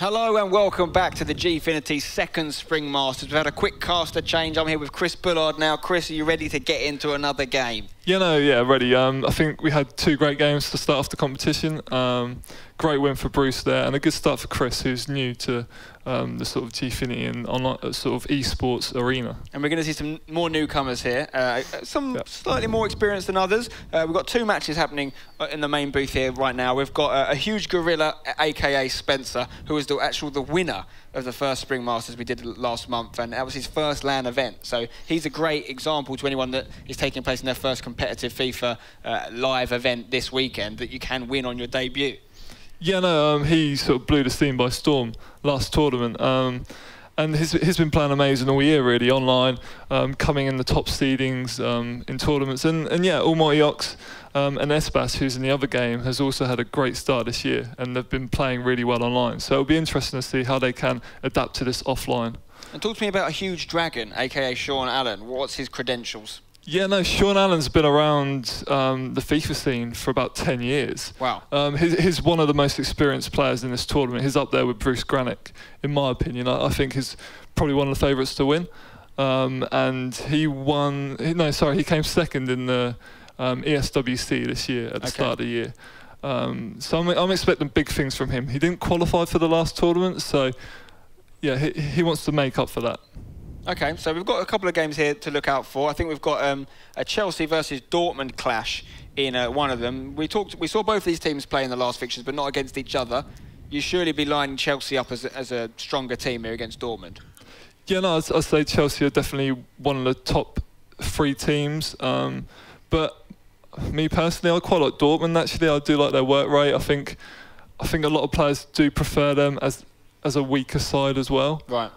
Hello and welcome back to the Gfinity second Spring Masters. We've had a quick caster change. I'm here with Chris Bullard now. Chris, are you ready to get into another game? Yeah, ready. I think we had two great games to start off the competition. Great win for Bruce there, and a good start for Chris, who's new to the sort of Gfinity and online sort of esports arena. And we're going to see some more newcomers here, some slightly more experienced than others. We've got two matches happening in the main booth here right now. We've got a HugeGorilla, aka Spencer, who was the winner of the first Spring Masters we did last month, and that was his first LAN event. So he's a great example to anyone that is taking place in their first competitive FIFA live event this weekend, that you can win on your debut. Yeah, no, he sort of blew the scene by storm last tournament, and he's been playing amazing all year, really, online, coming in the top seedings in tournaments, and yeah, Almighty Ox and Espash, who's in the other game, has also had a great start this year, and they've been playing really well online. So it'll be interesting to see how they can adapt to this offline. And talk to me about HugeDragon, aka Sean Allen. What's his credentials? Yeah, no, Sean Allen's been around the FIFA scene for about 10 years. Wow. He's one of the most experienced players in this tournament. He's up there with Bruce Granick, in my opinion. I think he's probably one of the favourites to win. And he won, he came second in the ESWC this year at the start of the year. So I'm expecting big things from him. He didn't qualify for the last tournament, so yeah, he wants to make up for that. Okay, so we've got a couple of games here to look out for. I think we've got a Chelsea versus Dortmund clash in one of them. We saw both these teams play in the last fixtures, but not against each other. You surely be lining Chelsea up as a stronger team here against Dortmund. Yeah, no, I'd say Chelsea are definitely one of the top three teams. But me personally, I quite like Dortmund. Actually, I do like their work rate. I think a lot of players do prefer them as a weaker side as well. Right.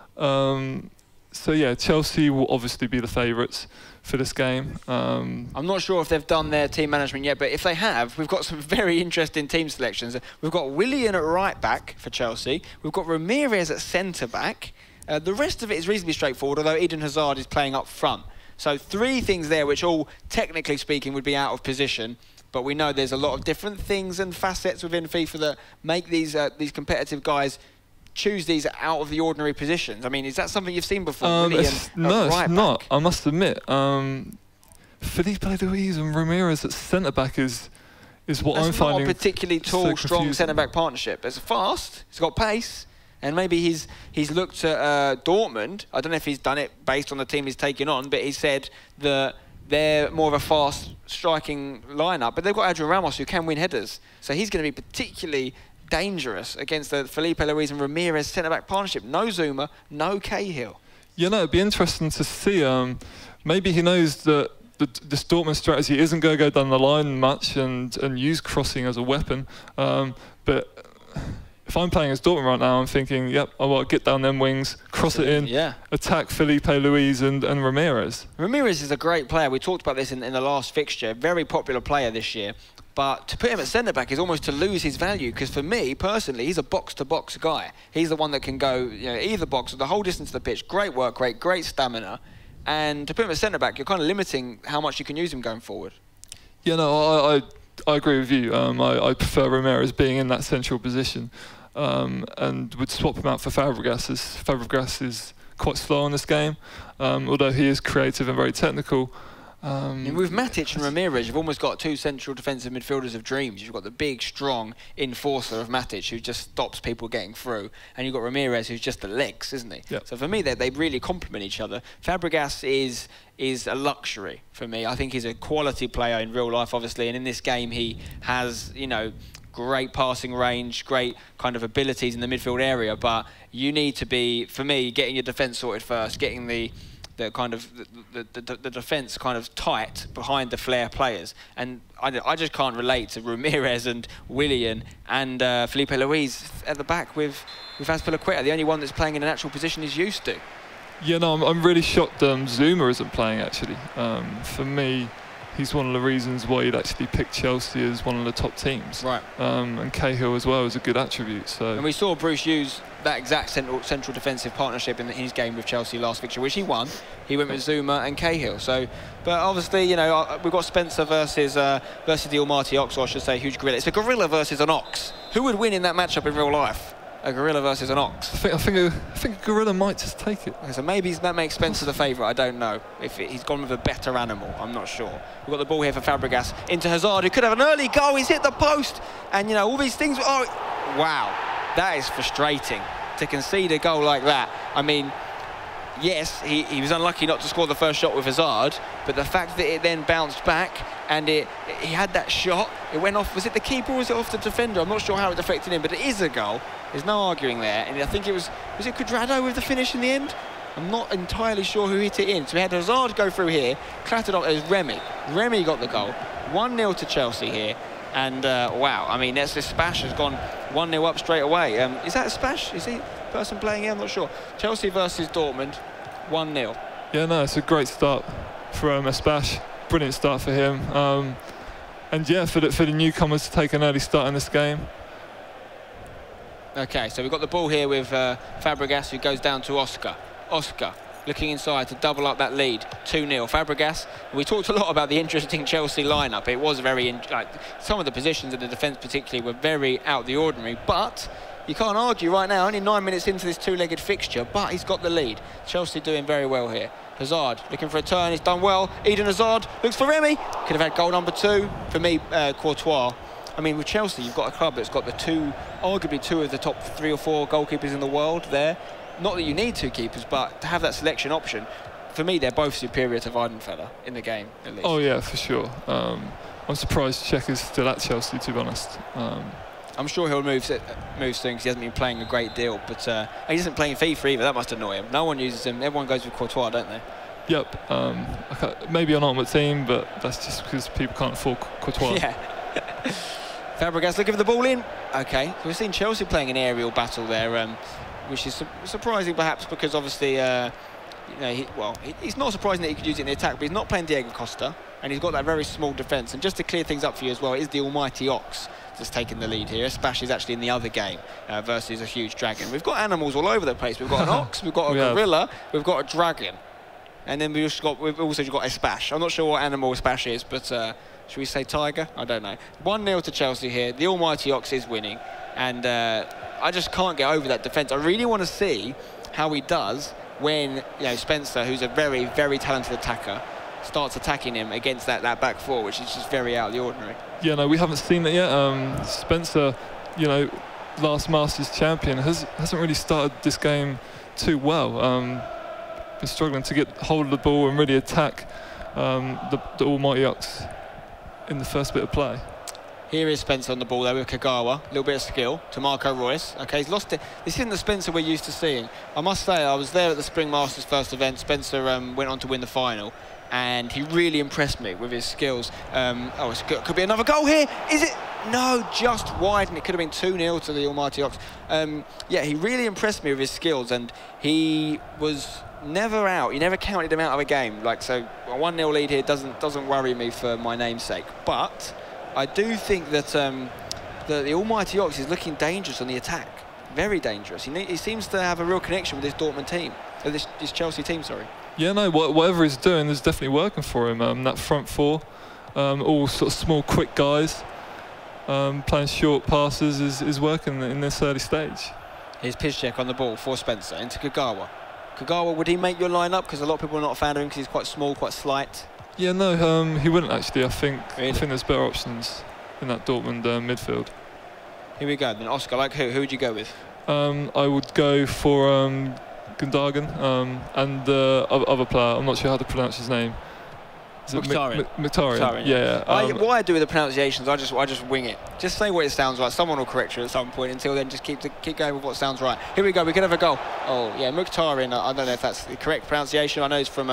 So yeah, Chelsea will obviously be the favourites for this game. I'm not sure if they've done their team management yet, but if they have, we've got some very interesting team selections. We've got Willian at right back for Chelsea. We've got Ramirez at centre back. The rest of it is reasonably straightforward, although Eden Hazard is playing up front. So three things there which all, technically speaking, would be out of position. But we know there's a lot of different things and facets within FIFA that make these competitive guys choose these out of the ordinary positions. I mean, is that something you've seen before? No, it's not. I must admit. Felipe Luis and Ramirez at centre-back is what I'm finding. Not a particularly tall, strong centre-back partnership. It's fast, it's got pace, and maybe he's looked at Dortmund. I don't know if he's done it based on the team he's taken on, but he said that they're more of a fast striking lineup, but they've got Adrian Ramos who can win headers. So he's going to be particularly dangerous against the Felipe Luis and Ramirez centre-back partnership. No Zuma, no Cahill. Yeah, no, it'd be interesting to see. Maybe he knows that this Dortmund strategy isn't going to go down the line much and use crossing as a weapon. But if I'm playing as Dortmund right now, I'm thinking, yep, I want to get down them wings, cross it in, attack Felipe Luis and Ramirez. Ramirez is a great player. We talked about this in the last fixture. Very popular player this year. But to put him at centre-back is almost to lose his value, because for me, personally, he's a box-to-box guy. He's the one that can go either box or the whole distance of the pitch. Great work rate, great stamina. And to put him at centre-back, you're kind of limiting how much you can use him going forward. Yeah, no, I agree with you. I prefer Ramirez being in that central position and would swap him out for Fabregas, as Fabregas is quite slow in this game, although he is creative and very technical. And with Matic and Ramirez, you've almost got two central defensive midfielders of dreams. You've got the big, strong enforcer of Matic, who just stops people getting through, and you've got Ramirez, who's just the legs, isn't he? Yep. So for me, they really complement each other. Fabregas is a luxury for me. I think he's a quality player in real life, obviously, and in this game he has, great passing range, great kind of abilities in the midfield area, but you need to be, for me, getting your defence sorted first, getting the defence kind of tight behind the flair players. And I just can't relate to Ramirez and Willian and Felipe Luis at the back with Azpilicueta. The only one that's playing in a natural position he's used to. Yeah, no, I'm really shocked Zuma isn't playing, actually. For me, he's one of the reasons why you'd actually pick Chelsea as one of the top teams. Right. And Cahill as well is a good attribute. So. And we saw Bruce use that exact central defensive partnership in his game with Chelsea last fixture, which he won. He went with Zuma and Cahill. So, but obviously, we've got Spencer versus the Almighty Ox, or I should say HugeGorilla. It's a gorilla versus an ox. Who would win in that matchup in real life? a gorilla versus an ox. I think a gorilla might just take it. Okay, so maybe that makes Spencer the favourite. I don't know if he's gone with a better animal. I'm not sure. We've got the ball here for Fabregas into Hazard, who could have an early goal. He's hit the post, and you know all these things. Oh, wow, that is frustrating to concede a goal like that. I mean, yes, he was unlucky not to score the first shot with Hazard, but the fact that it then bounced back and he had that shot, it went off. Was it the keeper or was it off the defender? I'm not sure how it affected him, but it is a goal. There's no arguing there. And I think was it HugeDragon with the finish in the end? I'm not entirely sure who hit it in. So we had Hazard go through here, clattered off. It was Remy. Remy got the goal. 1-0 to Chelsea here. And wow, I mean, that's Espash has gone 1-0 up straight away. Is that Espash? Is he the person playing here? I'm not sure. Chelsea versus Dortmund, 1-0. Yeah, no, it's a great start for Espash. Brilliant start for him. And yeah, for the newcomers to take an early start in this game. Okay, so we've got the ball here with Fabregas, who goes down to Oscar. Oscar looking inside to double up that lead, 2-0. Fabregas, we talked a lot about the interesting Chelsea lineup. It was very, some of the positions in the defence particularly were very out of the ordinary, but you can't argue right now, only 9 minutes into this two-legged fixture, but he's got the lead. Chelsea doing very well here. Hazard looking for a turn, he's done well. Eden Hazard looks for Remy. Could have had goal number 2. For me, Courtois. I mean, with Chelsea, you've got a club that's got arguably two of the top 3 or 4 goalkeepers in the world there. Not that you need 2 keepers, but to have that selection option, for me, they're both superior to Weidenfeller in the game, at least. Oh, yeah, for sure. I'm surprised Cech is still at Chelsea, to be honest. I'm sure he'll move soon because he hasn't been playing a great deal, but he isn't playing FIFA either. That must annoy him. No one uses him. Everyone goes with Courtois, don't they? Yep. Maybe on Ultimate Team, but that's just because people can't afford Courtois. Yeah. Fabregas looking for the ball in. Okay, so we've seen Chelsea playing an aerial battle there, which is surprising perhaps because obviously, he's not surprising that he could use it in the attack, but he's not playing Diego Costa, and he's got that very small defence. And just to clear things up for you as well, it is the almighty Ox that's taken the lead here. Espash is actually in the other game versus a HugeDragon. We've got animals all over the place. We've got an Ox, we've got a gorilla, we've got a dragon, and then we've also got Espash. I'm not sure what animal Espash is, but should we say tiger? I don't know. 1-0 to Chelsea here. The almighty Ox is winning, and I just can't get over that defence. I really want to see how he does when Spencer, who's a very, very talented attacker, starts attacking him against that back four, which is just very out of the ordinary. Yeah, no, we haven't seen it yet. Spencer, last Masters champion, hasn't really started this game too well. Been struggling to get hold of the ball and really attack the almighty Ox in the first bit of play. Here is Spencer on the ball there with Kagawa. A little bit of skill to Marco Reus. Okay, he's lost it. This isn't the Spencer we're used to seeing. I must say, I was there at the Spring Masters first event. Spencer went on to win the final, and he really impressed me with his skills. It could be another goal here. Is it? No, just wide, and it could have been 2-0 to the almighty Ox. Yeah, he really impressed me with his skills, and he was never out. You never counted him out of a game. So a 1-0 lead here doesn't worry me for my namesake. But I do think that the almighty Ox is looking dangerous on the attack. Very dangerous. He seems to have a real connection with this Dortmund team. This Chelsea team, sorry. Yeah, no, whatever he's doing is definitely working for him. That front four, all sort of small, quick guys, playing short passes is working in this early stage. Here's Piszczek on the ball for Spencer into Kagawa. Kagawa, would he make your line up? Because a lot of people are not a fan of him because he's quite small, quite slight. Yeah, no, he wouldn't actually. I think really? I think there's better options in that Dortmund midfield. Here we go. Then Oscar, who would you go with? I would go for HugeDragon and the other player. I'm not sure how to pronounce his name. Mkhitaryan. Yeah. What I do with the pronunciations, I just wing it. Just say what it sounds like. Someone will correct you at some point. Until then, just keep going with what sounds right. Here we go. We could have a goal. Oh yeah, Mkhitaryan. I don't know if that's the correct pronunciation. I know it's from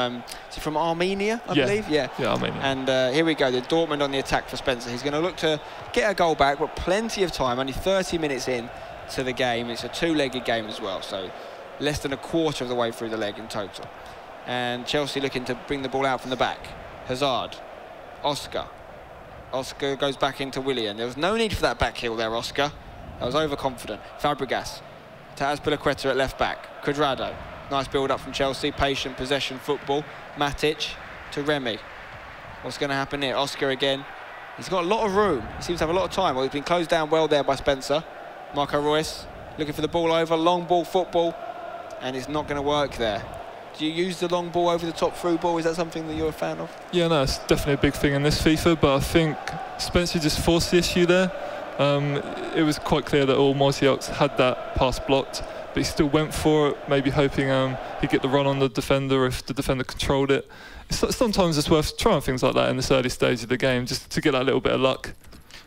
Armenia, I believe. Yeah. Yeah, Armenia. And here we go. The Dortmund on the attack for Spencer. He's going to look to get a goal back, but plenty of time. Only 30 minutes in to the game. It's a two-legged game as well, so less than a quarter of the way through the leg in total. And Chelsea looking to bring the ball out from the back. Hazard, Oscar goes back into Willian. There was no need for that back heel there, Oscar. That was overconfident. Fabregas to Azpilicueta at left back. Cuadrado, nice build up from Chelsea. Patient possession football. Matic to Remy. What's going to happen here? Oscar again. He's got a lot of room. He seems to have a lot of time. Well, he's been closed down well there by Spencer. Marco Reus looking for the ball over, long ball football, and it's not going to work there. Do you use the long ball over the top through ball? Is that something that you're a fan of? Yeah, no, it's definitely a big thing in this FIFA, but I think Spencer just forced the issue there. It was quite clear that Almighty Ox had that pass blocked, but he still went for it, maybe hoping he'd get the run on the defender if the defender controlled it. Sometimes it's worth trying things like that in this early stage of the game, just to get that little bit of luck.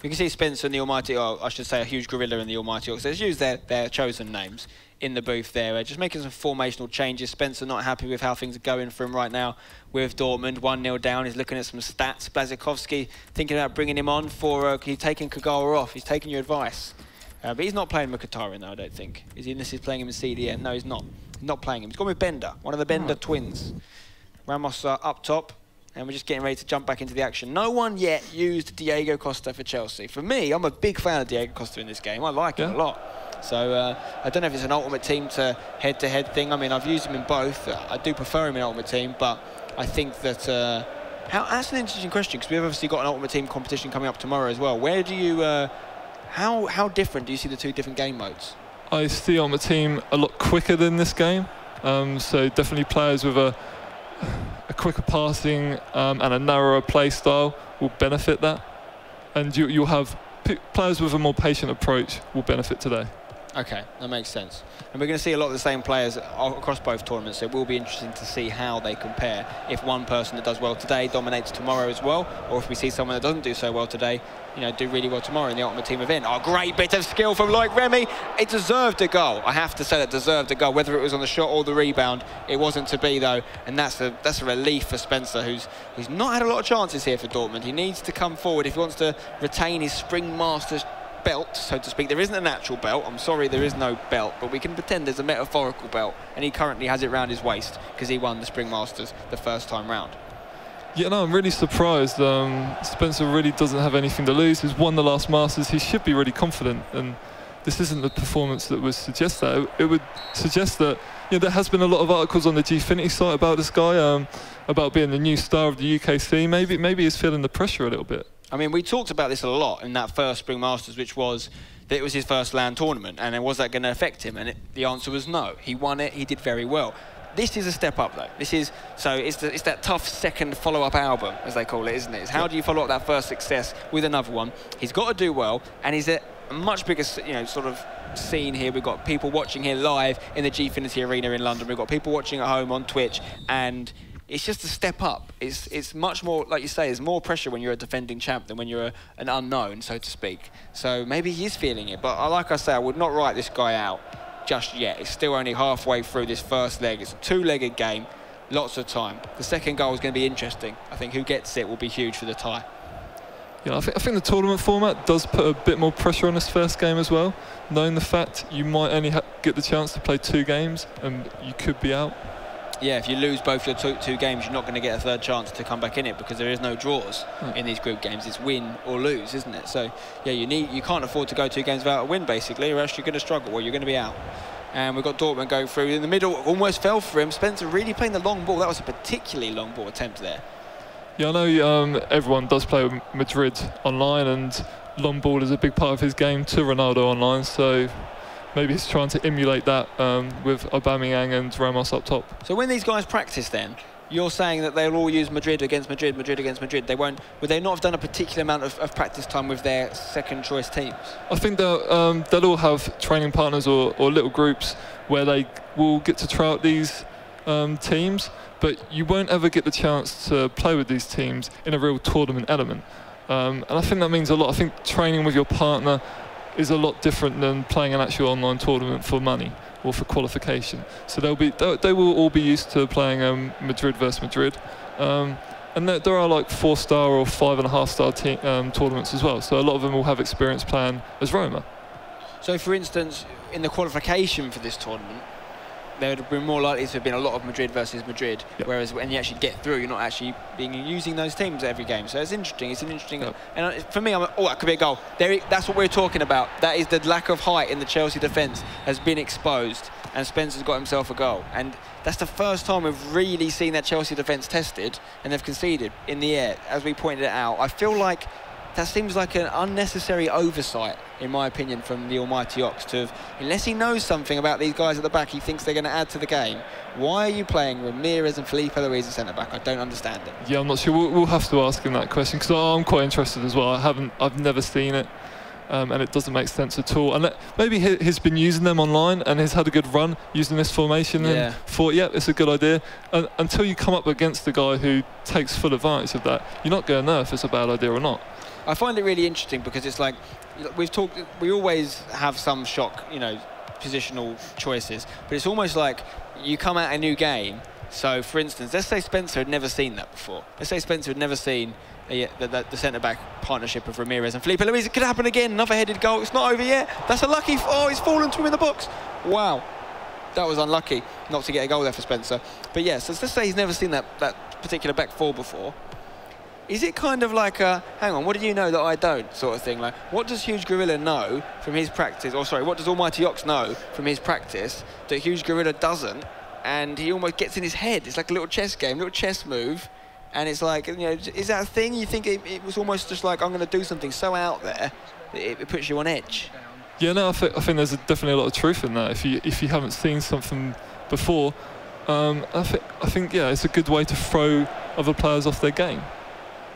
You can see Spencer and the Almighty, or I should say a HugeGorilla and the Almighty Ox. Let's use their chosen names in the booth there. Just making some formational changes. Spencer not happy with how things are going for him right now with Dortmund. 1-0 down. He's looking at some stats. Blazikowski thinking about bringing him on for... he's taking Kagawa off. He's taking your advice. But he's not playing Mkhitaryan though, I don't think. Is he, unless he's playing him in CDM? No, he's not. He's not playing him. He's gone with Bender, one of the Bender twins. Ramos up top. And we're just getting ready to jump back into the action. No one yet used Diego Costa for Chelsea. For me, I'm a big fan of Diego Costa in this game. I like him a lot. So I don't know if it's an Ultimate Team to head-to-head thing. I mean, I've used him in both. I do prefer him in Ultimate Team, but I think that... that's an interesting question, because we've obviously got an Ultimate Team competition coming up tomorrow as well. Where do you... how different do you see the two different game modes? I see Ultimate Team a lot quicker than this game. So definitely players with a quicker passing and a narrower play style will benefit that, and you'll have players with a more patient approach will benefit today. Okay, that makes sense. And we're going to see a lot of the same players across both tournaments, so it will be interesting to see how they compare. If one person that does well today dominates tomorrow as well, or if we see someone that doesn't do so well today, you know, do really well tomorrow in the Ultimate Team event. Oh, great bit of skill from Loic Remy. It deserved a goal. I have to say that deserved a goal, whether it was on the shot or the rebound. It wasn't to be though, and that's a relief for Spencer, who's not had a lot of chances here for Dortmund. He needs to come forward if he wants to retain his Spring Masters belt, so to speak. There isn't an actual belt. I'm sorry, there is no belt, but we can pretend there's a metaphorical belt, and he currently has it round his waist because he won the Spring Masters the first time round. Yeah, no, I'm really surprised. Spencer really doesn't have anything to lose. He's won the last Masters. He should be really confident, and this isn't the performance that would suggest that. It would suggest that, you know, there has been a lot of articles on the Gfinity site about this guy, about being the new star of the UKC. Maybe he's feeling the pressure a little bit. I mean, we talked about this a lot in that first Spring Masters, which was that it was his first land tournament, and was that going to affect him? And the answer was no. He won it. He did very well. This is a step up, though. This is it's that tough second follow-up album, as they call it, isn't it? It's how do you follow up that first success with another one? He's got to do well, and he's at a much bigger, you know, sort of scene here. We've got people watching here live in the Gfinity Arena in London. We've got people watching at home on Twitch, and it's just a step up. It's much more, like you say, there's more pressure when you're a defending champ than when you're an unknown, so to speak. So maybe he is feeling it, but like I say, I would not write this guy out just yet. It's still only halfway through this first leg. It's a two-legged game, lots of time. The second goal is going to be interesting. I think who gets it will be huge for the tie. Yeah, I think the tournament format does put a bit more pressure on this first game as well, knowing the fact you might only get the chance to play 2 games and you could be out. Yeah, if you lose both your two games, you're not going to get a third chance to come back in it, because there is no draws in these group games. It's win or lose, isn't it? So yeah, you can't afford to go 2 games without a win, basically, or else you're going to struggle, or you're going to be out. And we've got Dortmund going through in the middle. Almost fell for him. Spencer really playing the long ball. That was a particularly long ball attempt there. Yeah, I know everyone does play with Madrid online, and long ball is a big part of his game to Ronaldo online, so maybe he's trying to emulate that with Aubameyang and Ramos up top. So when these guys practice then, you're saying that they'll all use Madrid against Madrid, Madrid against Madrid. Would they not have done a particular amount of practice time with their second choice teams? I think they'll all have training partners or little groups where they will get to try out these teams, but you won't ever get the chance to play with these teams in a real tournament element. And I think that means a lot. I think training with your partner is a lot different than playing an actual online tournament for money or for qualification. So they will all be used to playing Madrid versus Madrid. And there are like 4-star or 5.5-star tournaments as well. So a lot of them will have experience playing as Roma. So for instance, in the qualification for this tournament, there would have been more likely to have been a lot of Madrid versus Madrid, whereas when you actually get through, you're not actually using those teams every game. So it's interesting. It's an interesting. And for me, that could be a goal. That's what we're talking about. That is the lack of height in the Chelsea defence has been exposed, and Spencer's got himself a goal. And that's the first time we've really seen that Chelsea defence tested, and they've conceded in the air, as we pointed it out. I feel like that seems like an unnecessary oversight, in my opinion, from the almighty Ox to have, unless he knows something about these guys at the back he thinks they're going to add to the game. Why are you playing Ramirez and Felipe Luis at centre-back? I don't understand it. Yeah, I'm not sure. We'll have to ask him that question, because I'm quite interested as well. I've never seen it. And it doesn't make sense at all. And maybe he's been using them online and has had a good run using this formation and thought, yeah, it's a good idea. And until you come up against the guy who takes full advantage of that, you're not going to know if it's a bad idea or not. I find it really interesting because it's like, we always have some shock, you know, positional choices, but it's almost like you come out a new game. So, for instance, let's say Spencer had never seen that before. Let's say Spencer had never seen the centre-back partnership of Ramirez and Felipe Luis. It could happen again, another headed goal. It's not over yet. That's a lucky... Oh, he's fallen to him in the box. Wow. That was unlucky not to get a goal there for Spencer. But yeah, so let's say he's never seen that particular back four before. Is it kind of like a, hang on, what do you know that I don't, sort of thing? Like, what does HugeGorilla know from his practice? Or sorry, what does Almighty Ox know from his practice that HugeGorilla doesn't? And he almost gets in his head. It's like a little chess game, little chess move. And it's like, you know, is that a thing? You think it was almost just like, I'm going to do something so out there that it puts you on edge? Yeah, no, I think there's definitely a lot of truth in that. If you haven't seen something before, I think yeah, it's a good way to throw other players off their game.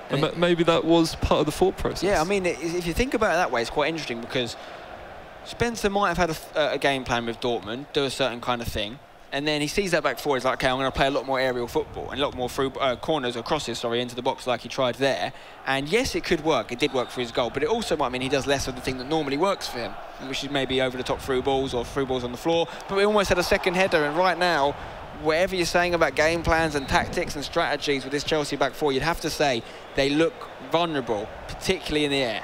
And maybe that was part of the thought process. Yeah, I mean, if you think about it that way, it's quite interesting because Spencer might have had a game plan with Dortmund, do a certain kind of thing. And then he sees that back forward. He's like, okay, I'm going to play a lot more aerial football and a lot more through corners or crosses, sorry, into the box like he tried there. And yes, it could work. It did work for his goal, but it also might mean he does less of the thing that normally works for him, which is maybe over the top through balls or through balls on the floor. But we almost had a second header, and right now, whatever you're saying about game plans and tactics and strategies with this Chelsea back four, you'd have to say they look vulnerable, particularly in the air.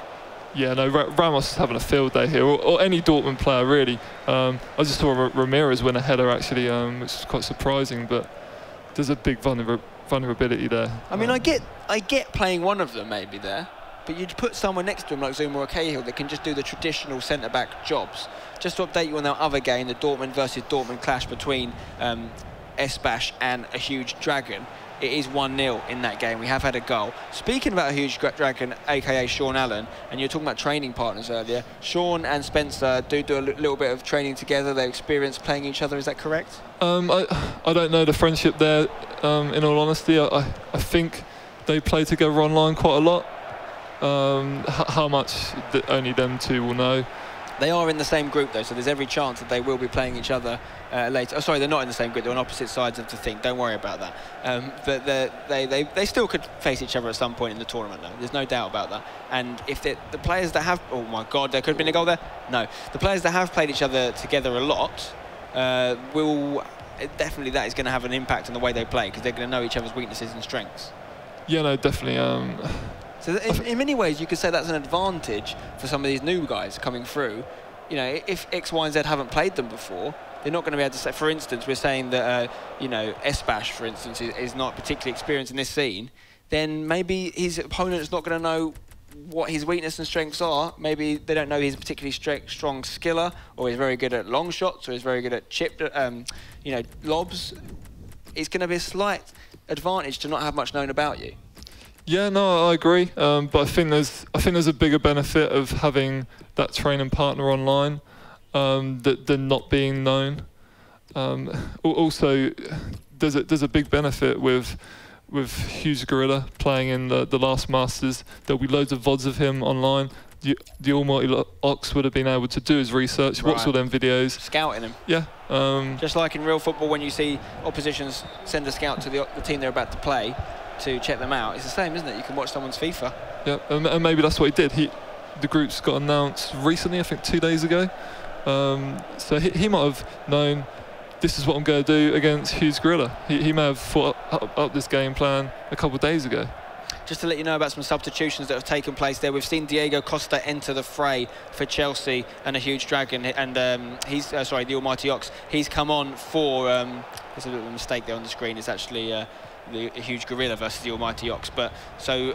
Yeah, no, Ramos is having a field day here, or any Dortmund player, really. I just saw Ramirez win a header, actually, which is quite surprising, but there's a big vulnerability there. I mean, I get playing one of them maybe there, but you'd put someone next to him like Zuma or Cahill that can just do the traditional centre-back jobs. Just to update you on that other game, the Dortmund versus Dortmund clash between Espash and a HugeDragon. It is 1-0 in that game. We have had a goal. Speaking about a HugeDragon, aka Sean Allen, and you're talking about training partners earlier, Sean and Spencer do a little bit of training together. They experience playing each other. Is that correct? I don't know the friendship there. In all honesty, I think they play together online quite a lot. How much only them two will know. They are in the same group though, so there's every chance that they will be playing each other later. Oh, sorry, they're not in the same group. They're on opposite sides of the thing. Don't worry about that. But they still could face each other at some point in the tournament, though. There's no doubt about that. And if the players that have, oh my God, there could have been a goal there. No, the players that have played each other together a lot will definitely, that is going to have an impact on the way they play because they're going to know each other's weaknesses and strengths. Yeah, no, definitely. So in many ways, you could say that's an advantage for some of these new guys coming through. You know, if X, Y, and Z haven't played them before, they're not going to be able to say. For instance, we're saying that you know, Espash, for instance, is not particularly experienced in this scene. Then maybe his opponent's not going to know what his weaknesses and strengths are. Maybe they don't know he's a particularly strong skiller, or he's very good at long shots, or he's very good at chipped, you know, lobs. It's going to be a slight advantage to not have much known about you. Yeah, no, I agree. But I think there's a bigger benefit of having that training partner online than not being known. Also, there's a big benefit with HugeGorilla playing in the last Masters. There'll be loads of VODs of him online. The almighty Ox would have been able to do his research, watch all them videos, scouting him. Yeah. Just like in real football, when you see oppositions send a scout to the team they're about to play to check them out, it's the same, isn't it? You can watch someone's FIFA. Yeah, and maybe that's what he did. The group's got announced recently, I think 2 days ago. So he might have known this is what I'm going to do against HugeGorilla. He may have thought up this game plan a couple of days ago. Just to let you know about some substitutions that have taken place there, we've seen Diego Costa enter the fray for Chelsea and a HugeDragon, and he's sorry, the Almighty Ox. He's come on for there's a little mistake there on the screen. It's actually the HugeGorilla versus the Almighty Ox. But so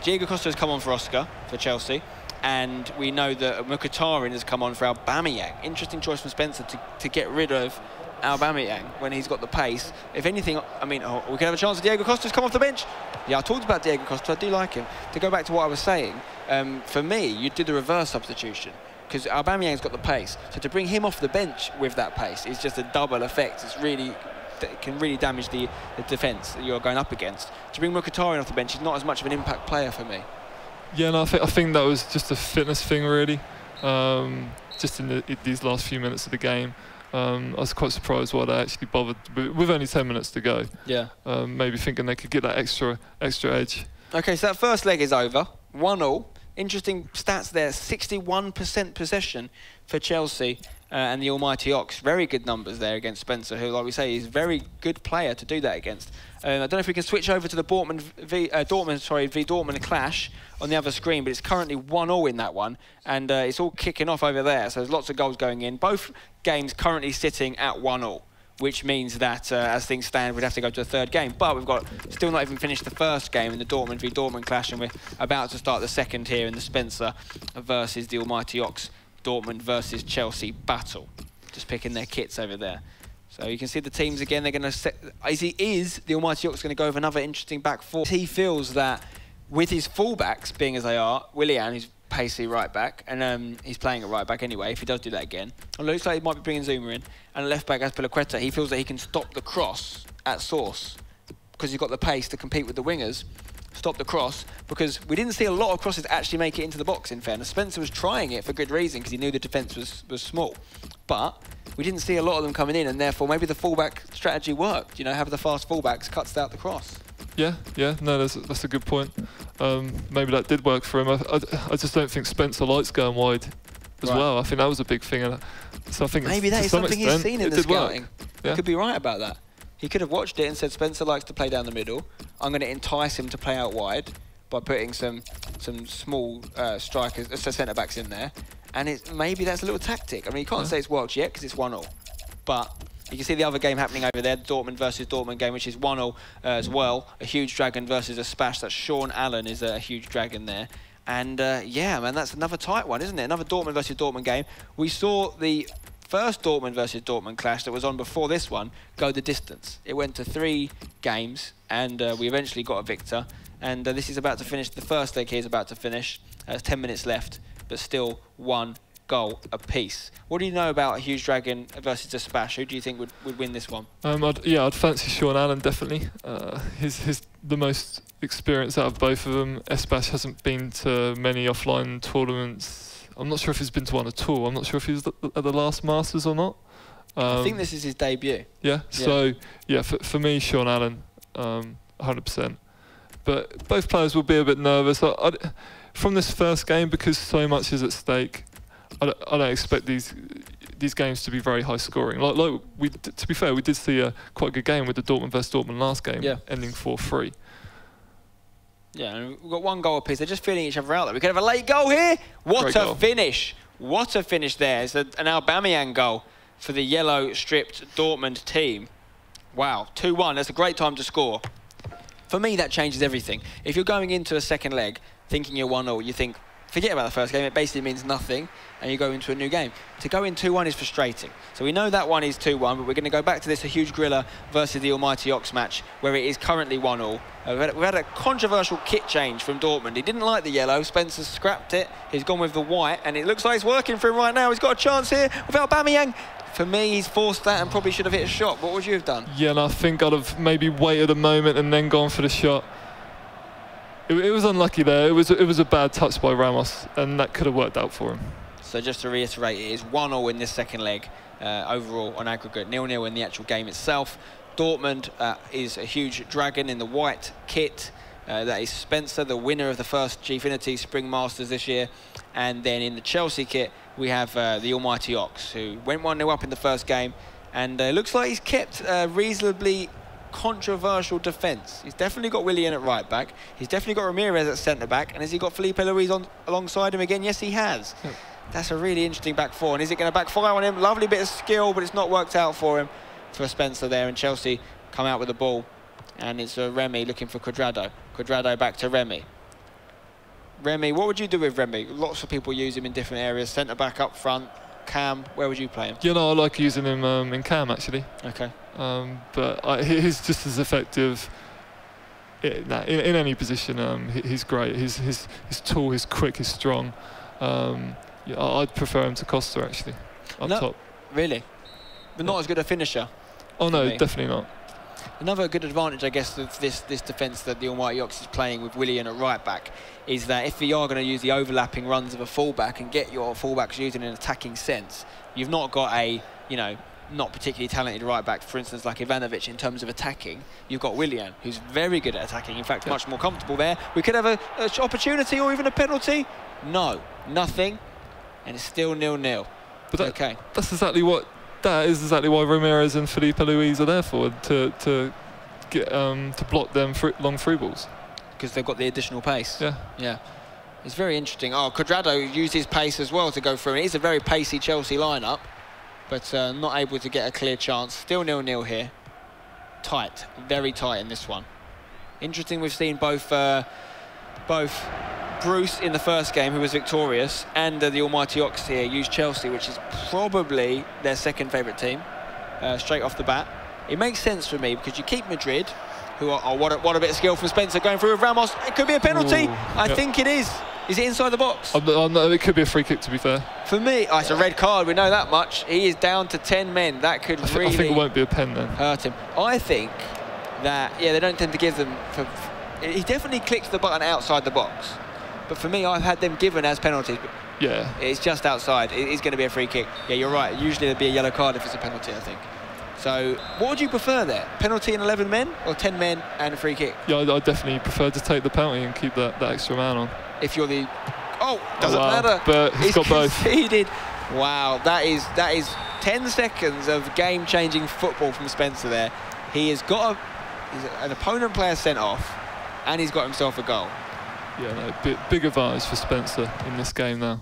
Diego Costa has come on for Oscar for Chelsea, And we know that Mkhitaryan has come on for Aubameyang. Interesting choice from Spencer to get rid of Aubameyang when he's got the pace. If anything, I mean, we could have a chance of Diego Costa's come off the bench. Yeah, I talked about Diego Costa. I do like him. To go back to what I was saying, for me, you'd do the reverse substitution because Aubameyang's got the pace. So to bring him off the bench with that pace is just a double effect. It can really damage the defence that you're going up against. To bring Mkhitaryan off the bench, he's not as much of an impact player for me. Yeah, no, I think that was just a fitness thing, really. Just in these last few minutes of the game, I was quite surprised why they actually bothered with only 10 minutes to go. Yeah. Maybe thinking they could get that extra edge. Okay, so that first leg is over. 1-1. Interesting stats there. 61% possession for Chelsea and the almighty Ox. Very good numbers there against Spencer, who, like we say, is a very good player to do that against. I don't know if we can switch over to the Dortmund v Dortmund clash on the other screen, but it's currently 1-1 in that one, and it's all kicking off over there. So there's lots of goals going in. Both games currently sitting at 1-1. Which means that, as things stand, we'd have to go to a third game. But we've got still not even finished the first game in the Dortmund v Dortmund clash, and we're about to start the second here in the Spencer versus the almighty Ox Dortmund versus Chelsea battle. Just picking their kits over there. So you can see the teams again. They're going to set. Is the almighty Ox going to go with another interesting back four? He feels that with his fullbacks being as they are, Willian, who's pacey right back, and he's playing at right back anyway if he does do that again. It looks like he might be bringing Zuma in, and left back Azpilicueta. He feels that he can stop the cross at source because he's got the pace to compete with the wingers. Stop the cross, because we didn't see a lot of crosses actually make it into the box, in fairness. Spencer was trying it for good reason because he knew the defence was small, but we didn't see a lot of them coming in, and therefore maybe the fullback strategy worked. You know, have the fast fullbacks, cuts out the cross. Yeah, no, that's a good point. Maybe that did work for him. I just don't think Spencer likes going wide as well. I think that was a big thing. And so I think maybe that is something he's seen in the scouting. Yeah. He could be right about that. He could have watched it and said, Spencer likes to play down the middle. I'm going to entice him to play out wide by putting some small strikers, centre-backs in there. And maybe that's a little tactic. I mean, you can't say it's worked yet because it's 1-1. But you can see the other game happening over there, the Dortmund versus Dortmund game, which is 1-0 as well. A HugeDragon versus Espash. That's Sean Allen is a HugeDragon there. And yeah, man, that's another tight one, isn't it? Another Dortmund versus Dortmund game. We saw the first Dortmund versus Dortmund clash that was on before this one go the distance. It went to 3 games, and we eventually got a victor. And this is about to finish. The first leg here is about to finish. There's 10 minutes left, but still 1 goal apiece. What do you know about HugeDragon versus Espash? Who do you think would win this one? I'd fancy Sean Allen, definitely. He's the most experienced out of both of them. Espash hasn't been to many offline tournaments. I'm not sure if he's been to one at all. I'm not sure if he was at the last Masters or not. I think this is his debut. Yeah, so yeah, for me, Sean Allen, 100%. But both players will be a bit nervous. From this first game, because so much is at stake, I don't expect these games to be very high scoring. To be fair, we did see a quite good game with the Dortmund versus Dortmund last game, ending 4-3. Yeah, and we've got 1 goal apiece. They're just feeling each other out there. We could have a late goal here. What a finish! What a finish there! It's an Aubameyang goal for the yellow-stripped Dortmund team. Wow, 2-1. That's a great time to score. For me, that changes everything. If you're going into a second leg thinking you're 1-0, you think, forget about the first game, it basically means nothing, and you go into a new game. To go in 2-1 is frustrating. So we know that one is 2-1, but we're going to go back to this HugeGorilla versus the almighty Ox match, where it is currently 1-1. We've had a controversial kit change from Dortmund. He didn't like the yellow, Spencer scrapped it, he's gone with the white, and it looks like it's working for him right now. He's got a chance here without Aubameyang. For me, he's forced that and probably should have hit a shot. What would you have done? Yeah, and I think I'd have maybe waited a moment and then gone for the shot. It was unlucky there. It was a bad touch by Ramos, and that could have worked out for him. So just to reiterate, it is 1-1 in this second leg overall on aggregate, 0-0 in the actual game itself. Dortmund is a HugeDragon in the white kit. That is Spencer, the winner of the first Gfinity Spring Masters this year. And then in the Chelsea kit, we have the almighty Ox, who went 1-0 up in the first game. And looks like he's kept reasonably controversial defence. He's definitely got Willian at right back. He's definitely got Ramirez at centre back. And has he got Felipe Luis alongside him again? Yes, he has. Yeah. That's a really interesting back four. And is it going to backfire on him? Lovely bit of skill, but it's not worked out for him, for Spencer there. And Chelsea come out with the ball. And it's Remy looking for Cuadrado. Cuadrado back to Remy. Remy, what would you do with Remy? Lots of people use him in different areas. Centre back, up front, cam. Where would you play him? You know, I like using him in cam actually. Okay. But he's just as effective in any position. He's great. He's tall. He's quick. He's strong. Yeah, I'd prefer him to Costa actually. Up top. Really? But not as good a finisher? Oh no, definitely not. Another good advantage, I guess, of this defence that the Almighty Ox is playing with Willian at right back is that if you are going to use the overlapping runs of a fullback and get your fullbacks used in an attacking sense, you've not got a, you know, not particularly talented right back, for instance, like Ivanovic in terms of attacking. You've got Willian, who's very good at attacking, in fact, much more comfortable there. We could have an opportunity or even a penalty. No, nothing, and it's still 0-0. But that's exactly what. That is exactly why Ramirez and Felipe Luis are there for, to block them long through balls. Because they've got the additional pace. Yeah. Yeah. It's very interesting. Oh, Cuadrado used his pace as well to go through. It is a very pacey Chelsea lineup, but not able to get a clear chance. Still 0-0 here. Tight, very tight in this one. Interesting. We've seen both Bruce in the first game, who was victorious, and the Almighty Ox here use Chelsea, which is probably their second favourite team, straight off the bat. It makes sense for me because you keep Madrid, who are what a bit of skill from Spencer going through with Ramos. It could be a penalty. I think it is. Is it inside the box? No, it could be a free kick, to be fair. For me, it's a red card. We know that much. He is down to 10 men. That could really. I think it won't be a pen then. Hurt him. I think that they don't tend to give them. He definitely clicks the button outside the box. But for me, I've had them given as penalties. But yeah. It's just outside. It is going to be a free kick. Yeah, you're right. Usually there'd be a yellow card if it's a penalty, I think. So what would you prefer there? Penalty and 11 men or 10 men and a free kick? Yeah, I definitely prefer to take the penalty and keep that extra man on. If you're the... Oh, doesn't matter. But he's got both. Conceded. Wow, that is 10 seconds of game-changing football from Spencer there. He has got an opponent player sent off and he's got himself a goal. Yeah, no, big advantage for Spencer in this game now.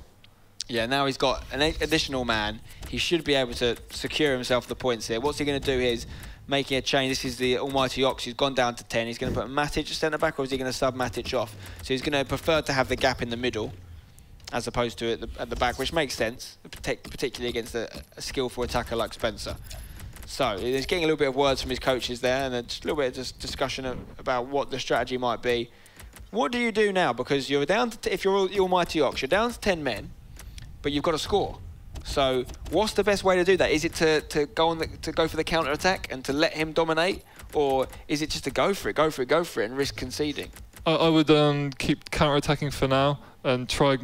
Yeah, now he's got an additional man. He should be able to secure himself the points here. What's he going to do is making a change. This is the Almighty Ox. He's gone down to 10. He's going to put Matic at centre-back, or is he going to sub Matic off? So he's going to prefer to have the gap in the middle as opposed to at the back, which makes sense, particularly against a skillful attacker like Spencer. So he's getting a little bit of words from his coaches there, and just a little bit of discussion about what the strategy might be. What do you do now? Because you're down to, if you're the Almighty Ox, you're down to 10 men, but you've got to score. So what's the best way to do that? Is it to go for the counter attack and to let him dominate, or is it just to go for it, and risk conceding? I would keep counter attacking for now and try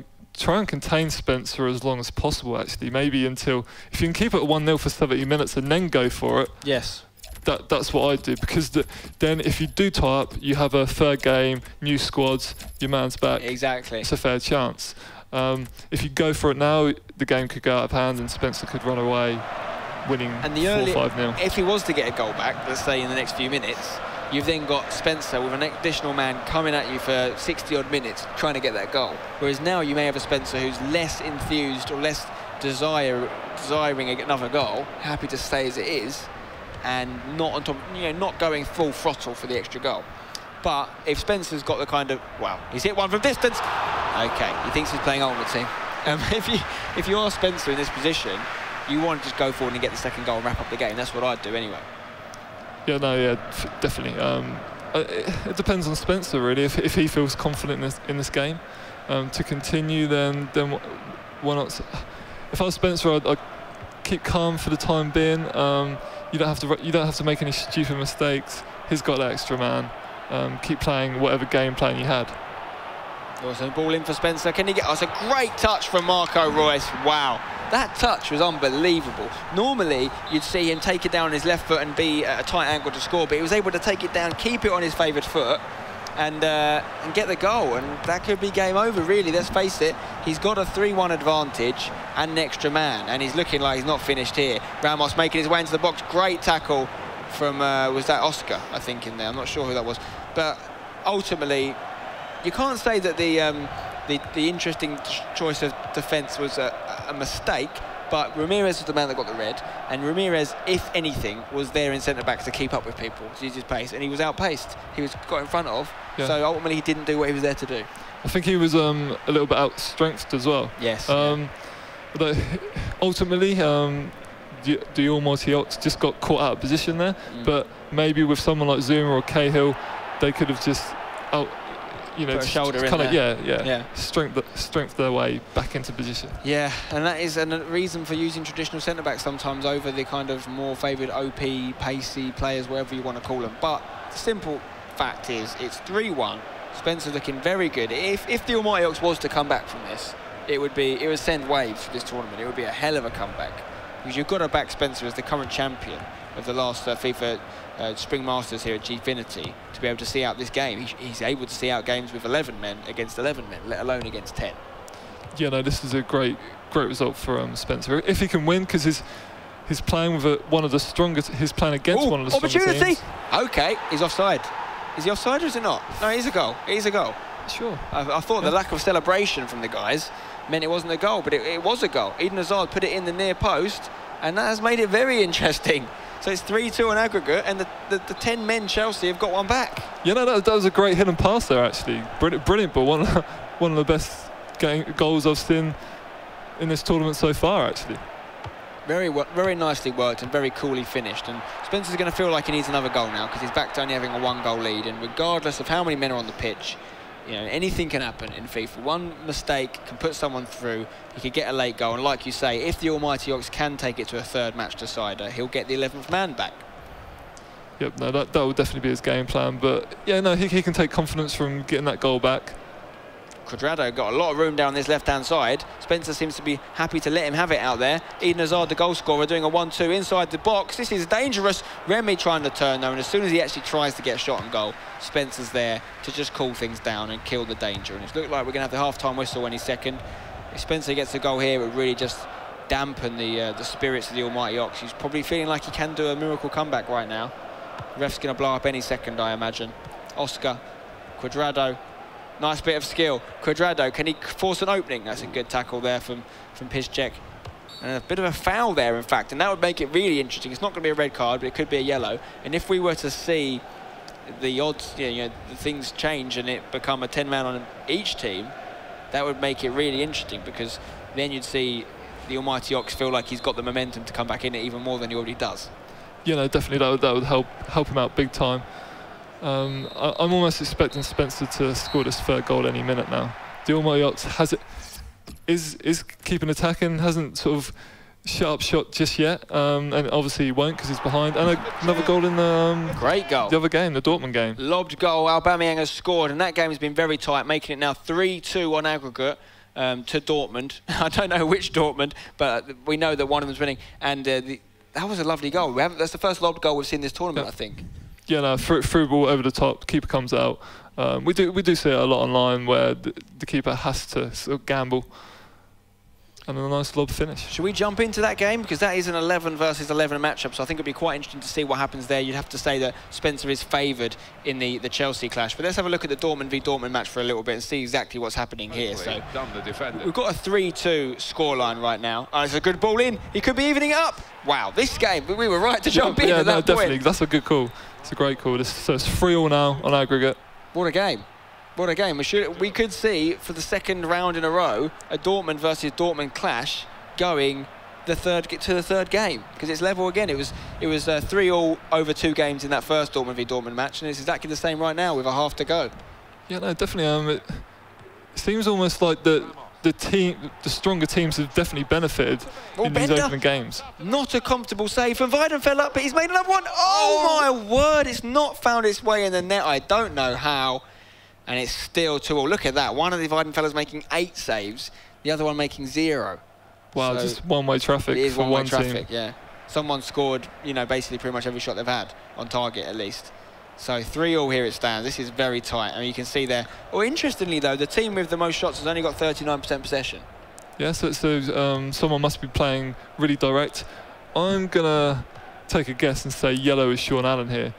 and contain Spencer as long as possible. Actually, maybe until if you can keep it at 1-0 for 70 minutes and then go for it. Yes. That's what I do, because then if you do tie up, you have a third game, new squads, your man's back. Exactly. It's a fair chance. If you go for it now, the game could go out of hand and Spencer could run away, winning 4-5-0. If he was to get a goal back, let's say in the next few minutes, you've then got Spencer with an additional man coming at you for 60-odd minutes trying to get that goal. Whereas now you may have a Spencer who's less enthused or less desiring another goal, happy to stay as it is, and not on top, not going full throttle for the extra goal. But if Spencer's got the kind of, wow, he's hit one from distance. Okay, he thinks he's playing Ultimate Team. If you are Spencer in this position, you want to just go forward and get the second goal and wrap up the game. That's what I'd do anyway. Yeah, no, definitely. It depends on Spencer really. If he feels confident in this game to continue, then why not? If I was Spencer, I'd keep calm for the time being. You don't have to make any stupid mistakes. He's got that extra man. Keep playing whatever game plan you had. Also, ball in for Spencer. Can he get? Oh, it's a great touch from Marco Reus. Wow, that touch was unbelievable. Normally, you'd see him take it down on his left foot and be at a tight angle to score, but he was able to take it down, keep it on his favoured foot, and get the goal. And that could be game over, really. Let's face it. He's got a 3-1 advantage and an extra man, and he's looking like he's not finished here. Ramos making his way into the box. Great tackle from was that Oscar, I think, in there. I'm not sure who that was, but ultimately, you can't say that the interesting choice of defence was a mistake, but Ramirez was the man that got the red, and Ramirez, if anything, was there in centre-back to keep up with people, to use his pace, and he was outpaced. He got in front of, Yeah. So ultimately, he didn't do what he was there to do. I think he was a little bit out-strengthed as well. Yes. But ultimately, the Almighty Ox just got caught out of position there. But maybe with someone like Zuma or Cahill, they could have just put a shoulder in there. Strength their way back into position. Yeah, and that is a reason for using traditional centre-backs sometimes over the kind of more favoured OP, pacey players, whatever you want to call them. But the simple fact is, it's 3-1. Spencer looking very good. If the Almighty Ox was to come back from this, it would send waves for this tournament. It would be a hell of a comeback, because you've got to back Spencer as the current champion of the last FIFA Spring Masters here at Gfinity to be able to see out this game. He's able to see out games with 11 men against 11 men, let alone against 10. Yeah, no, this is a great result for Spencer. If he can win, because he's playing with one of the strongest. He's playing against one of the strongest teams. Okay, he's offside. Is he offside or is it not? No, it is a goal. It is a goal. Sure. I thought the lack of celebration from the guys meant it wasn't a goal, but it was a goal. Eden Hazard put it in the near post, and that has made it very interesting. So it's 3-2 on aggregate, and the 10 men Chelsea have got one back. Yeah, no, that was a great hidden pass there, actually. Brilliant, but one of the best goals I've seen in this tournament so far, actually. Very nicely worked and very coolly finished. And Spencer's going to feel like he needs another goal now, because he's back to only having a 1-goal lead. And regardless of how many men are on the pitch, anything can happen in FIFA. One mistake can put someone through. He could get a late goal, and like you say, if the Almighty Ox can take it to a third match decider, he'll get the 11th man back. Yep, no, that will definitely be his game plan. But yeah, no, he can take confidence from getting that goal back. Cuadrado got a lot of room down this left-hand side. Spencer seems to be happy to let him have it out there. Eden Hazard, the goal scorer, doing a 1-2 inside the box. This is dangerous. Remy trying to turn, though, and as soon as he actually tries to get a shot on goal, Spencer's there to just cool things down and kill the danger. And it's looked like we're going to have the half-time whistle any second. If Spencer gets a goal here, it would really just dampen the spirits of the Almighty Ox. He's probably feeling like he can do a miracle comeback right now. The ref's going to blow up any second, I imagine. Oscar, Cuadrado. Nice bit of skill. Cuadrado, can he force an opening? That's a good tackle there from Piszczek. And a bit of a foul there, in fact, and that would make it really interesting. It's not going to be a red card, but it could be a yellow. And if we were to see the odds, the things change and it become a 10-man on each team, that would make it really interesting, because then you'd see the Almighty Ox feel like he's got the momentum to come back in it even more than he already does. Yeah, no, definitely that would help him out big time. I'm almost expecting Spencer to score this third goal any minute now. The Almighty Ox is keeping attacking, hasn't sort of shut up shot just yet, and obviously he won't because he's behind. And another goal in the great goal. The other game, the Dortmund game. Lobbed goal. Aubameyang has scored, and that game has been very tight, making it now 3-2 on aggregate to Dortmund. I don't know which Dortmund, but we know that one of them's winning. And that was a lovely goal. That's the first lobbed goal we've seen this tournament, I think. Yeah, no, through ball over the top, keeper comes out. We do see it a lot online where the keeper has to sort of gamble. And a nice lob finish. Should we jump into that game? Because that is an 11 versus 11 matchup, so I think it'd be quite interesting to see what happens there. You'd have to say that Spencer is favoured in the Chelsea clash. But let's have a look at the Dortmund v Dortmund match for a little bit and see exactly what's happening here. So we've got a 3-2 scoreline right now. It's a good ball in. He could be evening it up. Wow, this game, we were right to jump in at that point. Definitely. That's a good call. It's a great call. So it's 3-3 now on aggregate. What a game. What a game. We could see, for the second round in a row, a Dortmund versus Dortmund clash going to the third game, because it's level again. It was 3-3 over 2 games in that first Dortmund v Dortmund match, and it's exactly the same right now with a half to go. Yeah, no, definitely. It seems almost like the stronger teams have definitely benefited in these opening games. Not a comfortable save from Weidenfeller, but he's made another one. Oh my word! It's not found its way in the net. I don't know how. And it's still 2-2. Look at that. One of the Weidenfellers making 8 saves, the other one making 0. Wow, so just one-way traffic. It is for one-way one traffic, team. yeah. Someone scored, basically pretty much every shot they've had, on target at least. So 3-3 here it stands. This is very tight. And you can see there. Well, interestingly, though, the team with the most shots has only got 39% possession. Yeah, so someone must be playing really direct. I'm going to take a guess and say yellow is Sean Allen here.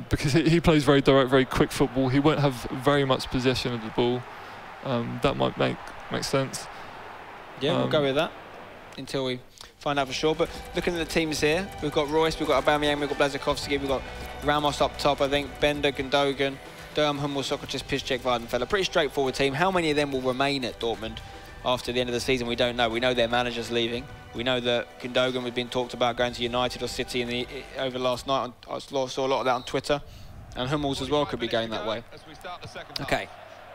Because he plays very direct, very quick football. He won't have very much possession of the ball. That might make sense. Yeah, we'll go with that until we find out for sure. But looking at the teams here, we've got Royce, we've got Aubameyang, we've got Blazikowski, we've got Ramos up top, I think, Bender, Gundogan, Durm, Hummel, Socrates, Piszczek, Weidenfeller. Pretty straightforward team. How many of them will remain at Dortmund after the end of the season? We don't know. We know their manager's leaving. We know that Gundogan was being talked about going to United or City over last night. I saw a lot of that on Twitter. And Hummels as well could be going that way. Okay,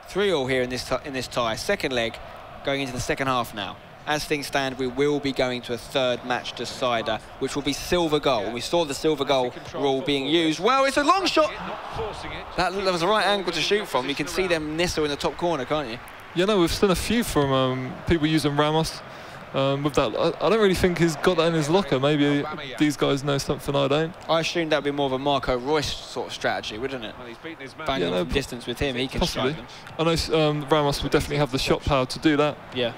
3-3 here in this tie. Second leg, going into the second half now. As things stand, we will be going to a third match decider, which will be silver goal. And we saw the silver goal rule being used. Well, it's a long shot. That was the right angle to shoot from. You can see them Nisso in the top corner, can't you? Yeah, no, we've seen a few from people using Ramos. With that, I don't really think he's got that in his locker. Maybe these guys know something I don't. I assume that would be more of a Marco Reus sort of strategy, wouldn't it? Banging from distance with him, he can possibly strike them. I know Ramos would definitely have the shot power to do that. Yeah.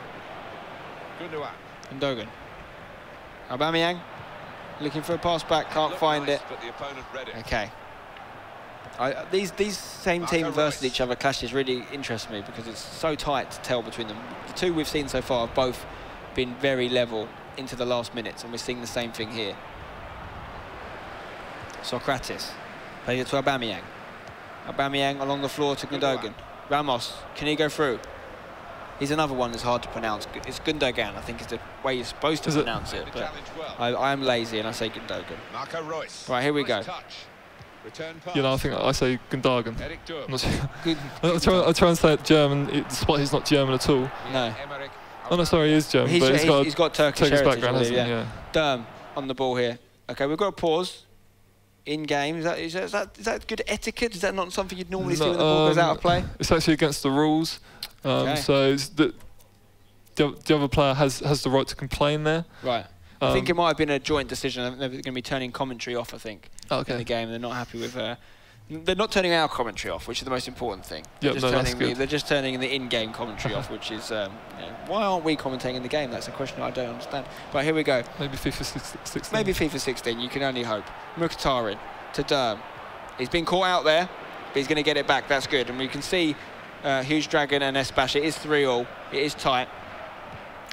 Gundogan. Aubameyang looking for a pass back, can't find it. Okay. These same teams versus each other clashes really interest me because it's so tight to tell between them. The two we've seen so far have both been very level into the last minutes, and we're seeing the same thing here. Socrates plays it to Aubameyang. Aubameyang along the floor to Gundogan. Ramos, can he go through? He's another one that's hard to pronounce. It's Gundogan, I think is the way you're supposed to pronounce it. But I am lazy and I say Gundogan. Right, here we go. You know, I think I say Gundogan. I try and say it German, despite he's not German at all. No. Oh no, sorry, he is German, but he's got Turkish background, hasn't he? Yeah. Durm on the ball here. Okay, we've got a pause in game. Is that good etiquette? Is that not something you'd normally see when the ball goes out of play? It's actually against the rules. So it's the other player has the right to complain there. Right. I think it might have been a joint decision. They're going to be turning commentary off, I think, in the game. They're not happy with... they're not turning our commentary off, which is the most important thing. Yep, they're just turning the in-game commentary off, which is... why aren't we commentating in the game? That's a question I don't understand. Right, here we go. Maybe FIFA 16. Maybe FIFA 16, you can only hope. Mkhitaryan to Durm. He's been caught out there, but he's going to get it back. That's good. And we can see HugeDragon and Espash. It is 3-3. It is tight.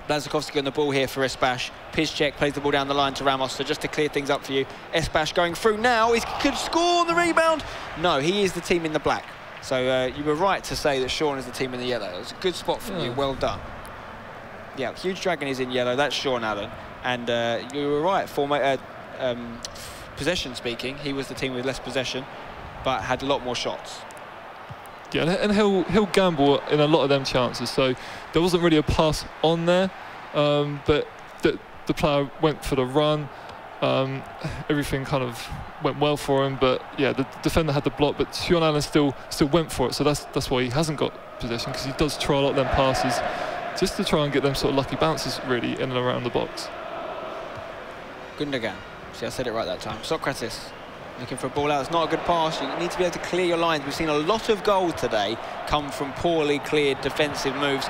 Blazikowski on the ball here for Espash. Piszczek plays the ball down the line to Ramos. So just to clear things up for you, Espash going through now. He could score on the rebound. No, he is the team in the black. So you were right to say that Sean is the team in the yellow. It was a good spot from you. Well done. Yeah, HugeDragon is in yellow. That's Sean Allen. And you were right. Possession speaking, he was the team with less possession, but had a lot more shots. Yeah, and he'll gamble in a lot of them chances. So there wasn't really a pass on there, but the player went for the run. Everything kind of went well for him, but yeah, the defender had the block, but Sean Allen still went for it. So that's why he hasn't got possession, because he does try a lot of them passes, just to try and get them sort of lucky bounces really in and around the box. Gundogan. See, I said it right that time. Socrates. Looking for a ball out. It's not a good pass. You need to be able to clear your lines. We've seen a lot of goals today come from poorly cleared defensive moves.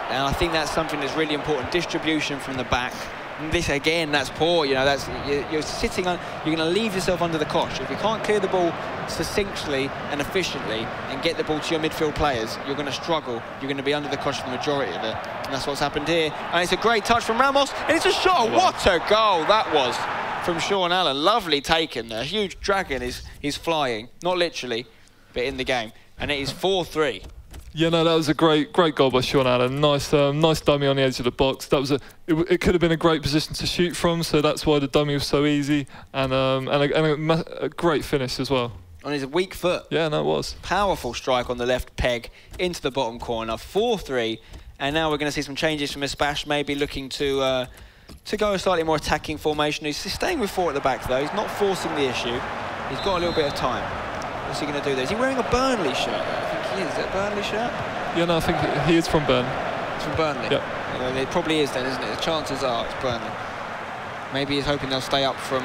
And I think that's something that's really important. Distribution from the back. And this, again, that's poor. You know, that's you're sitting on... You're going to leave yourself under the cosh. If you can't clear the ball succinctly and efficiently and get the ball to your midfield players, you're going to struggle. You're going to be under the cosh for the majority of it. And that's what's happened here. And it's a great touch from Ramos. And it's a shot. What a goal that was from Sean Allen. Lovely taken there. HugeDragon is flying, not literally, but in the game. And it is 4-3. Yeah, no, that was a great goal by Sean Allen. Nice dummy on the edge of the box. That was it could have been a great position to shoot from, so that's why the dummy was so easy, and a great finish as well. On his weak foot. Yeah, no, it was. Powerful strike on the left peg into the bottom corner. 4-3, and now we're going to see some changes from Espash, maybe looking to go a slightly more attacking formation. He's staying with 4 at the back though. He's not forcing the issue. He's got a little bit of time. What's he going to do there? Is he wearing a Burnley shirt? I think he is. Is that a Burnley shirt? Yeah, no, I think he is from Burnley. It's from Burnley? Yep. Well, it probably is then, isn't it? The chances are it's Burnley. Maybe he's hoping they'll stay up from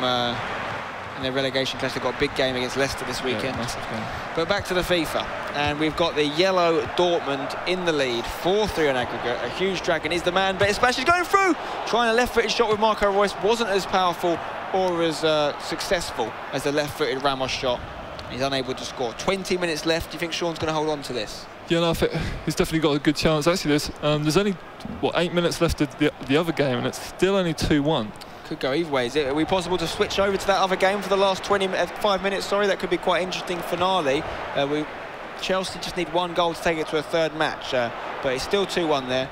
in their relegation clash. They've got a big game against Leicester this weekend. Yeah, massive game. But back to the FIFA. And we've got the yellow Dortmund in the lead. 4-3 on aggregate. A HugeDragon is the man, but Espash is going through. Trying a left-footed shot with Marco Reus. Wasn't as powerful or as successful as the left-footed Ramos shot. He's unable to score. 20 minutes left. Do you think Sean's going to hold on to this? Yeah, no, I think he's definitely got a good chance. Actually, there's only, 8 minutes left of the other game, and it's still only 2-1. Could go either way. Are we possible to switch over to that other game for the last 5 minutes? Sorry, that could be quite interesting finale. Chelsea just need 1 goal to take it to a third match, but it's still 2-1 there.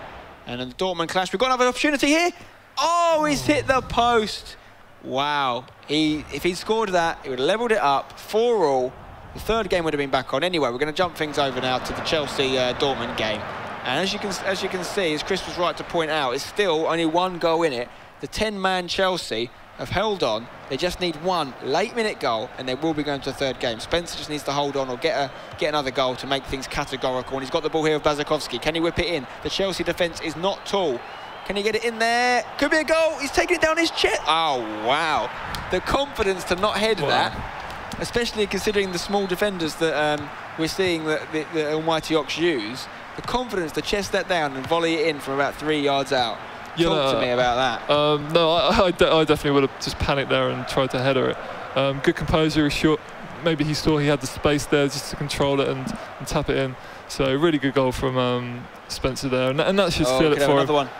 And in the Dortmund clash, we've got another opportunity here. Oh, he's hit the post. Wow. If he'd scored that, he would have levelled it up, 4-4. The third game would have been back on. Anyway, we're going to jump things over now to the Chelsea-Dortmund game. And as you can see, as Chris was right to point out, it's still only 1 goal in it. The 10-man Chelsea have held on. They just need 1 late-minute goal, and they will be going to the third game. Spencer just needs to hold on or get another goal to make things categorical. And he's got the ball here with Błaszczykowski. Can he whip it in? The Chelsea defence is not tall. Can he get it in there? Could be a goal. He's taking it down his chest. Oh, wow. The confidence to not head that, especially considering the small defenders that we're seeing that the Almighty Ox use. The confidence to chest that down and volley it in from about 3 yards out. Talk to me about that. No, I definitely would have just panicked there and tried to header it. Good composure, short. Maybe he saw he had the space there just to control it and tap it in. So really good goal from Spencer there, and that should feel it for another him. One.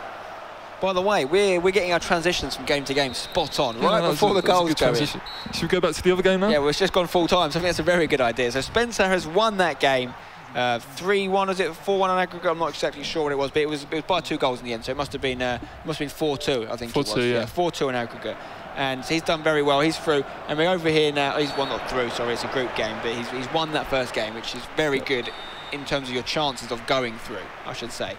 By the way, we're getting our transitions from game to game spot on, right before the goals go in. Should we go back to the other game now? Yeah, well, it's just gone full time, so I think that's a very good idea. So Spencer has won that game. 3-1, is it 4-1 on aggregate? I'm not exactly sure what it was, but it was by 2 goals in the end, so it must have been 4-2, I think 4-2, it was. Yeah. 4-2 on aggregate. And he's done very well. He's through, and we're over here now. He's not through. Sorry, it's a group game, but he's won that first game, which is very good in terms of your chances of going through, I should say.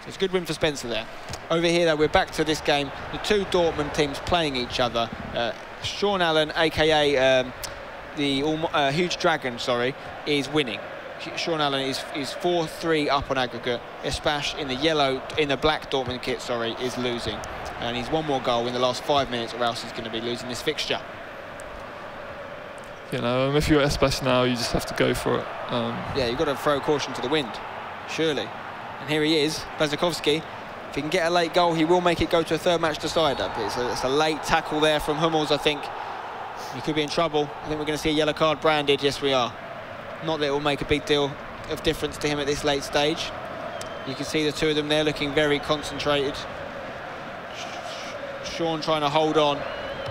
So it's a good win for Spencer there. Over here, though, we're back to this game. The 2 Dortmund teams playing each other. Sean Allen, aka the HugeDragon, sorry, is winning. Sean Allen is 4-3 up on aggregate. Espash in the black Dortmund kit, sorry, is losing. And he's 1 more goal in the last 5 minutes, or else he's going to be losing this fixture. You know, if you're Espash now, you just have to go for it. Yeah, you've got to throw caution to the wind, surely. And here he is, Błaszczykowski. If he can get a late goal, he will make it go to a third match decider. It's a late tackle there from Hummels, I think. He could be in trouble. I think we're going to see a yellow card branded. Yes, we are. Not that it will make a big deal of difference to him at this late stage. You can see the 2 of them there looking very concentrated. Sean trying to hold on,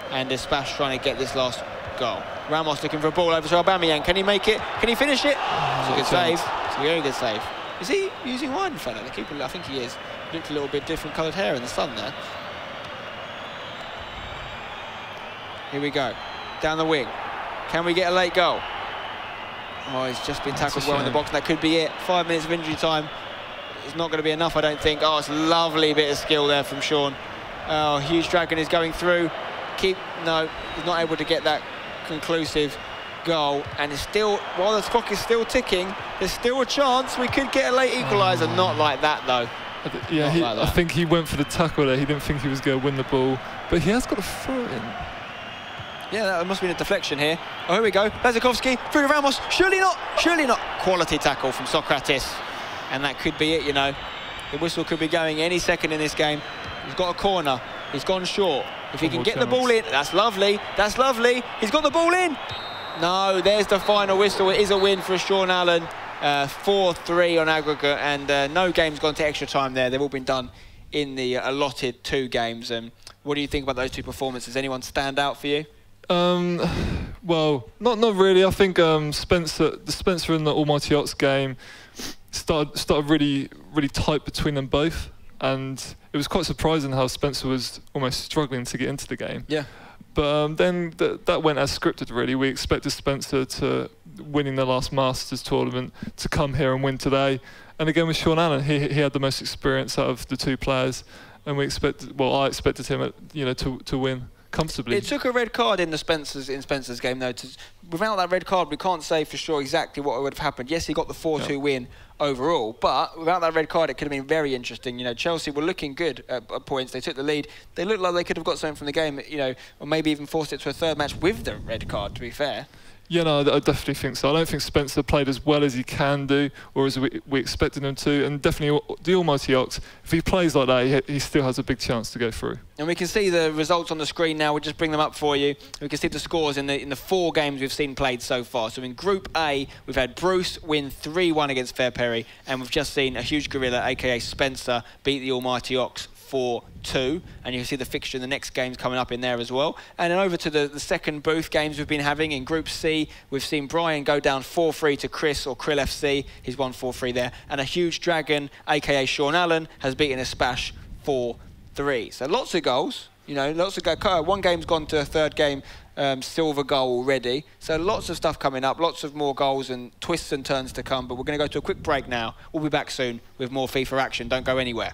and Espash trying to get this last goal. Ramos looking for a ball over to Aubameyang. Can he make it? Can he finish it? It's a good save. It's a very good save. Is he using wine, fella? The keeper, I think he is. Looked a little bit different coloured hair in the sun there. Here we go. Down the wing. Can we get a late goal? Oh, he's just been tackled well in the box, and that could be it. 5 minutes of injury time. It's not going to be enough, I don't think. Oh, it's a lovely bit of skill there from Sean. Oh, HugeDragon is going through. No, he's not able to get that conclusive goal. And it's still, while the clock is still ticking, there's still a chance we could get a late equaliser. Not like that, though. Yeah, I think he went for the tackle there. He didn't think he was going to win the ball, but he has got to throw it in. Yeah, that must have been a deflection here. Oh, here we go. Błaszczykowski through to Ramos. Surely not. Surely not. Quality tackle from Socrates. And that could be it, you know. The whistle could be going any second in this game. He's got a corner. He's gone short. If he can get the ball in, that's lovely. That's lovely. He's got the ball in. No, there's the final whistle. It is a win for Sean Allen. 4-3 on aggregate, and no games gone to extra time there. They've all been done in the allotted 2 games. What do you think about those 2 performances? Anyone stand out for you? Well, not really. I think Spencer and the Almighty Ox game started really tight between them both, and it was quite surprising how Spencer was almost struggling to get into the game. Yeah. But then that went as scripted, really. We expected Spencer to winning the last Masters tournament to come here and win today. And again with Sean Allen, he had the most experience out of the 2 players, and I expected him, to win comfortably. It took a red card in Spencer's game, though. Without that red card, we can't say for sure exactly what would have happened. Yes, he got the 4-2 win overall, but without that red card, it could have been very interesting. You know, Chelsea were looking good at points. They took the lead. They looked like they could have got something from the game, you know, or maybe even forced it to a third match with the red card, to be fair. Yeah, no, I definitely think so. I don't think Spencer played as well as he can do, or as we expected him to. And definitely the Almighty Ox, if he plays like that, he still has a big chance to go through. And we can see the results on the screen now. We'll just bring them up for you. We can see the scores in the 4 games we've seen played so far. So in Group A, we've had Bruce win 3-1 against Fair Perry, and we've just seen a HugeGorilla, aka Spencer, beat the Almighty Ox 4-2, and you can see the fixture in the next games coming up in there as well. And then over to the second booth games we've been having in Group C, we've seen Brian go down 4-3 to Chris, or Krill FC. He's won 4-3 there. And a HugeDragon, aka Sean Allen, has beaten Espash 4-3. So lots of goals, you know, lots of goals. One game's gone to a third game, silver goal already. So lots of stuff coming up, lots of more goals and twists and turns to come. But we're going to go to a quick break now. We'll be back soon with more FIFA action. Don't go anywhere.